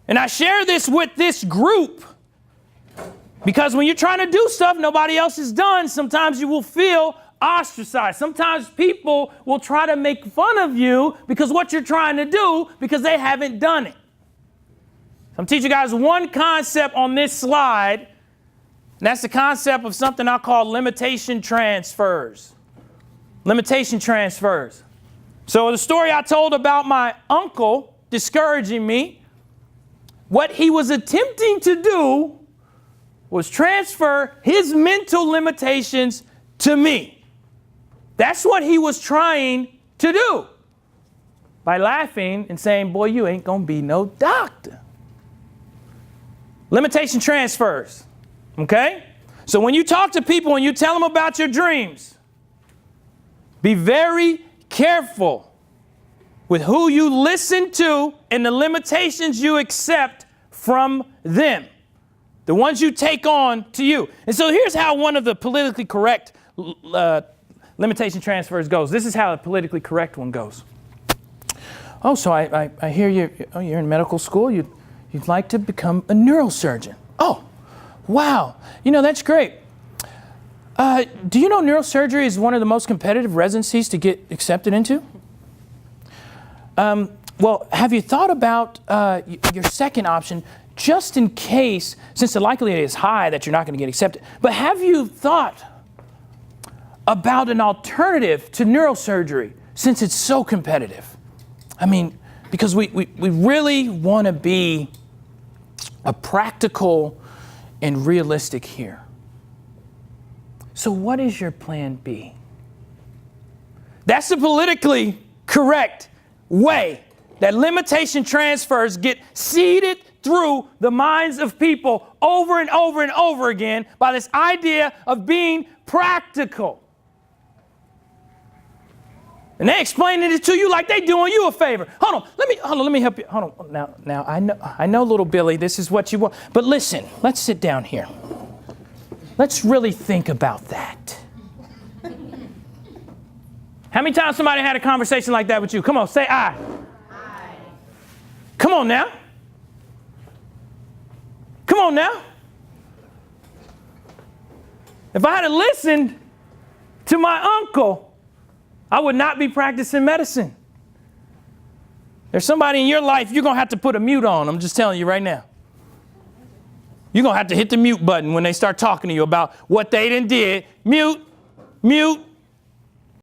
And I share this with this group because when you're trying to do stuff nobody else has done, sometimes you will feel ostracized. Sometimes people will try to make fun of you because what you're trying to do because they haven't done it. So I'm teaching you guys one concept on this slide, and that's the concept of something I call limitation transfers. Limitation transfers. So the story I told about my uncle discouraging me, what he was attempting to do was transfer his mental limitations to me. That's what he was trying to do by laughing and saying, boy, you ain't gonna be no doctor. Limitation transfers, okay? So when you talk to people and you tell them about your dreams, be very careful with who you listen to and the limitations you accept from them, the ones you take on to you. And so here's how one of the politically correct limitation transfers goes. This is how a politically correct one goes. Oh, so I hear you're in medical school. You'd like to become a neurosurgeon. Oh, wow. You know, that's great. Do you know neurosurgery is one of the most competitive residencies to get accepted into? Well, have you thought about your second option, just in case, since the likelihood is high that you're not going to get accepted, but have you thought about an alternative to neurosurgery since it's so competitive? I mean, because we really want to be a practical and realistic here. So what is your plan B? That's the politically correct way that limitation transfers get seeded through the minds of people over and over and over again by this idea of being practical. And they explaining it to you like they doing you a favor. Hold on, let me help you. Hold on. Now I know little Billy, this is what you want. But listen, let's sit down here. Let's really think about that. How many times somebody had a conversation like that with you? Come on, say I. Aye. Come on now. Come on now. If I had listened to my uncle, I would not be practicing medicine. There's somebody in your life you're going to have to put a mute on. I'm just telling you right now. You're going to have to hit the mute button when they start talking to you about what they done did. Mute, mute.